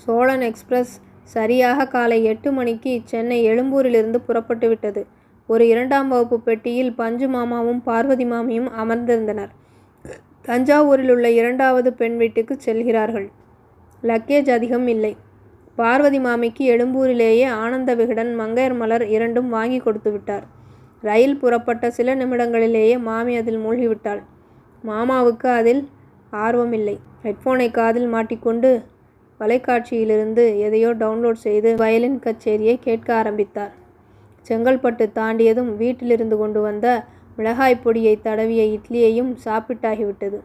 Cholan express சரியாக காலை 8 மணிக்கு சென்னை எழும்பூரிலிருந்து புறப்பட்டு விட்டது. ஒரு 2ஆம் வகுப்பு பெட்டியில் பஞ்சு மாமாவும் பார்வதி மாமியும் அமர்ந்திருந்தனர். தஞ்சாவூரில் உள்ள 2வது பெண் வீட்டுக்கு செல்கிறார்கள். லக்கேஜ் அதிகம் இல்லை. பார்வதி மாமிக்கு எழும்பூரிலேயே ஆனந்த விகடன், மங்கையர் மலர் இரண்டும் வாங்கி கொடுத்து விட்டார். ரயில் புறப்பட்ட சில நிமிடங்களிலேயே மாமி அதில் மூழ்கிவிட்டாள். மாமாவுக்கு அதில் ஆர்வமில்லை. ஹெட்ஃபோனை காதில் மாட்டிக்கொண்டு வலைக்காட்சியிலிருந்து எதையோ டவுன்லோட் செய்து வயலின் கச்சேரியை கேட்க ஆரம்பித்தார். செங்கல்பட்டு தாண்டியதும் வீட்டிலிருந்து கொண்டு வந்த மிளகாய் பொடியை தடவிய இட்லியையும் சாப்பிட்டாகிவிட்டது.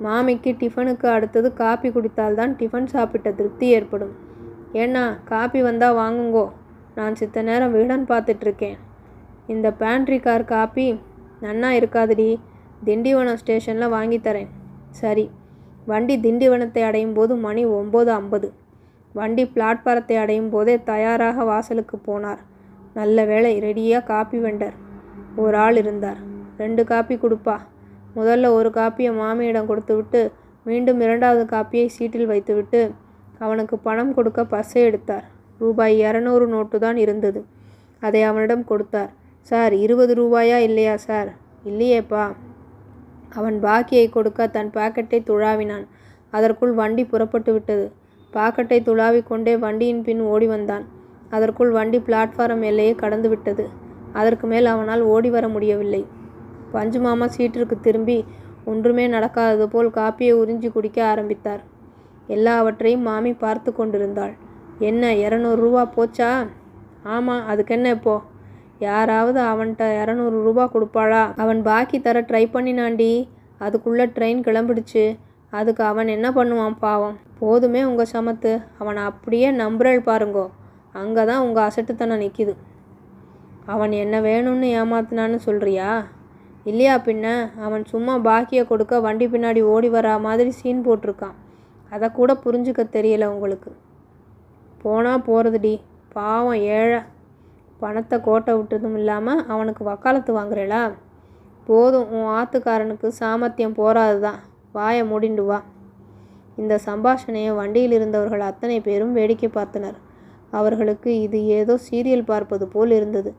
மாமிக்கு டிஃபனுக்கு அடுத்தது காப்பி குடித்தால்தான் டிஃபன் சாப்பிட்ட திருப்தி ஏற்படும். ஏன்னா காப்பி வந்தா வாங்குங்கோ, நான் சித்த நேரம் விகடன் பார்த்துட்ருக்கேன். இந்த பேண்ட்ரி கார் காப்பி நன்னா இருக்காதுடி, திண்டிவனம் ஸ்டேஷனில் வாங்கி தரேன். சரி. வண்டி திண்டிவனத்தை அடையும் போது மணி 9:50. வண்டி பிளாட்பாரத்தை அடையும் போதே தயாராக வாசலுக்கு போனார். நல்ல வேளை, ரெடியாக காப்பி வெண்டர் ஒரு ஆள் இருந்தார். 2 காப்பி கொடுப்பா. முதல்ல ஒரு காப்பியை மாமியிடம் கொடுத்துவிட்டு மீண்டும் 2வது காப்பியை சீட்டில் வைத்துவிட்டு அவனுக்கு பணம் கொடுக்க பர்ஸை எடுத்தார். ரூபாய் 200 நோட்டு தான் இருந்தது. அதை அவனிடம் கொடுத்தார். சார், 20 ரூபாயா இல்லையா சார்? இல்லையேப்பா. அவன் பாக்கியை கொடுக்க தன் பாக்கெட்டை துழாவினான். அதற்குள் வண்டி புறப்பட்டு விட்டது. பாக்கெட்டை துழாவிக் கொண்டே வண்டியின் பின் ஓடி வந்தான். அதற்குள் வண்டி பிளாட்பாரம் எல்லையை கடந்து விட்டது. அதற்கு மேல் அவனால் ஓடி வர முடியவில்லை. பஞ்சு மாமா சீட்டிற்கு திரும்பி ஒன்றுமே நடக்காதது போல் காப்பியை உறிஞ்சி குடிக்க ஆரம்பித்தார். எல்லாவற்றையும் மாமி பார்த்து கொண்டிருந்தாள். என்ன, 200 ரூபா போச்சா? ஆமாம், அதுக்கென்ன இப்போ? யாராவது அவன்கிட்ட 200 ரூபா கொடுப்பாளா? அவன் பாக்கி தர ட்ரை பண்ணினாண்டி. அதுக்குள்ளே ட்ரெயின் கிளம்பிடுச்சு. அதுக்கு அவன் என்ன பண்ணுவான் பாவம். போதுமே உங்கள் சமத்து. அவனை அப்படியே நம்புறல் பாருங்கோ. அங்கே தான் உங்கள் அசட்டுத்தனம் நிற்கிது. அவன் என்ன வேணும்னு ஏமாத்தினான்னு சொல்கிறியா? இல்லையா பின்ன. அவன் சும்மா பாக்கியை கொடுக்க வண்டி பின்னாடி ஓடி வரா மாதிரி சீன் போட்டிருக்கான். அதை கூட புரிஞ்சுக்க தெரியல உங்களுக்கு. போனால் போகிறதுடி, பாவம் ஏழை. பணத்தை கோட்டை விட்டதும் இல்லாமல் அவனுக்கு வக்காலத்து வாங்குறேளா? போதும், உன் ஆத்துக்காரனுக்கு சாமர்த்தியம் போராது தான். வாயை மூடிண்டு வா. இந்த சம்பாஷணையை வண்டியில் இருந்தவர்கள் அத்தனை பேரும் வேடிக்கை பார்த்தனர். அவர்களுக்கு இது ஏதோ சீரியல் பார்ப்பது போல் இருந்தது.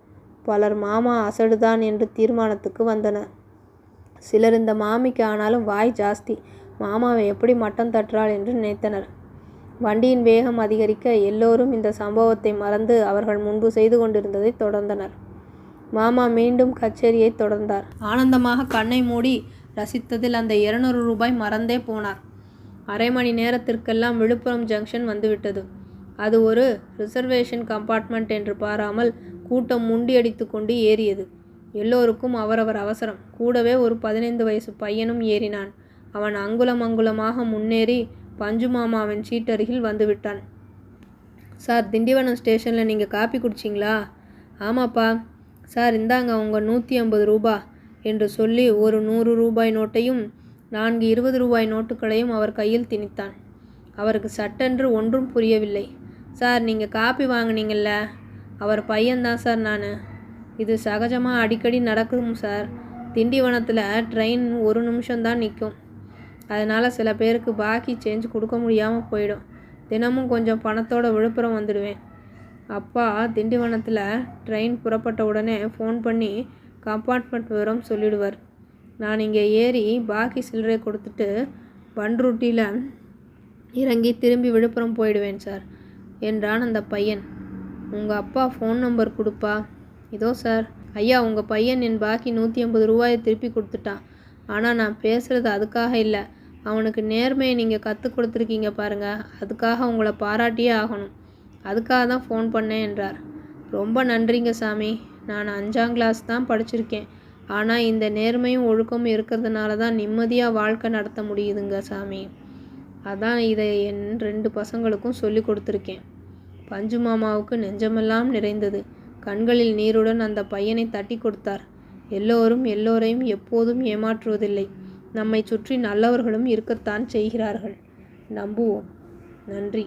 பலர் மாமா அசடுதான் என்று தீர்மானத்துக்கு வந்தனர். சிலர் இந்த மாமிக்கு ஆனாலும் வாய் ஜாஸ்தி, மாமாவை எப்படி மட்டம் தட்டுறாள் என்று நினைத்தனர். வண்டியின் வேகம் அதிகரிக்க எல்லோரும் இந்த சம்பவத்தை மறந்து அவர்கள் முன்பு செய்து கொண்டிருந்ததை தொடர்ந்தனர். மாமா மீண்டும் கச்சேரியை தொடர்ந்தார். ஆனந்தமாக கண்ணை மூடி ரசித்ததில் அந்த 200 ரூபாய் மறந்தே போனார். அரை மணி நேரத்திற்கெல்லாம் விழுப்புரம் ஜங்ஷன் வந்துவிட்டது. அது ஒரு ரிசர்வேஷன் கம்பார்ட்மெண்ட் என்று பாராமல் கூட்டம் முண்டியடித்து கொண்டு ஏறியது. எல்லோருக்கும் அவரவர் அவசரம். கூடவே ஒரு 15 வயசு பையனும் ஏறினான். அவன் அங்குலம் அங்குலமாக முன்னேறி பஞ்சு மாமாவின் சீட்டருகில் வந்துவிட்டான். சார், திண்டிவனம் ஸ்டேஷனில் நீங்கள் காப்பி குடிச்சிங்களா? ஆமாப்பா. சார், இந்தாங்க உங்கள் 150 ரூபா என்று சொல்லி ஒரு 100 ரூபாய் நோட்டையும் 4 20 ரூபாய் நோட்டுகளையும் அவர் கையில் திணித்தான். அவருக்கு சட்டென்று ஒன்றும் புரியவில்லை. சார், நீங்கள் காப்பி வாங்கினீங்கல்ல, அவர் பையன்தான் சார் நான். இது சகஜமாக அடிக்கடி நடக்கும் சார். திண்டிவனத்தில் ட்ரெயின் 1 நிமிஷம்தான் நிற்கும். அதனால் சில பேருக்கு பாக்கி சேஞ்ச் கொடுக்க முடியாமல் போயிடும். தினமும் கொஞ்சம் பணத்தோடு விழுப்புரம் வந்துடுவேன். அப்பா திண்டிவனத்தில் ட்ரெயின் புறப்பட்ட உடனே ஃபோன் பண்ணி கம்பார்ட்மெண்ட் விவரம் சொல்லிடுவார். நான் இங்கே ஏறி பாக்கி சில்லறை கொடுத்துட்டு பண்ருட்டியில் இறங்கி திரும்பி விழுப்புரம் போயிடுவேன் சார் என்றான் அந்த பையன். உங்கள் அப்பா ஃபோன் நம்பர் கொடுப்பா. இதோ சார். ஐயா, உங்கள் பையன் என் பாக்கி 150 ரூபாயை திருப்பி கொடுத்துட்டான். ஆனால் நான் பேசுகிறது அதுக்காக இல்லை. அவனுக்கு நேர்மையை நீங்கள் கற்றுக் கொடுத்துருக்கீங்க பாருங்கள், அதுக்காக உங்களை பாராட்டியே ஆகணும். அதுக்காக தான் ஃபோன் பண்ணேன் என்றார். ரொம்ப நன்றிங்க சாமி. நான் 5ஆம் கிளாஸ் தான் படிச்சிருக்கேன். ஆனால் இந்த நேர்மையும் ஒழுக்கமும் இருக்கிறதுனால தான் நிம்மதியாக வாழ்க்கை நடத்த முடியுதுங்க சாமி. அதான் இதை என் 2 பசங்களுக்கும் சொல்லி கொடுத்துருக்கேன். பஞ்சு மாமாவுக்கு நெஞ்சமெல்லாம் நிறைந்தது. கண்களில் நீருடன் அந்த பையனை தட்டி கொடுத்தார். எல்லோரும் எல்லோரையும் எப்போதும் ஏமாற்றுவதில்லை. நம்மை சுற்றி நல்லவர்களும் இருக்கத்தான் செய்கிறார்கள். நம்புவோம். நன்றி.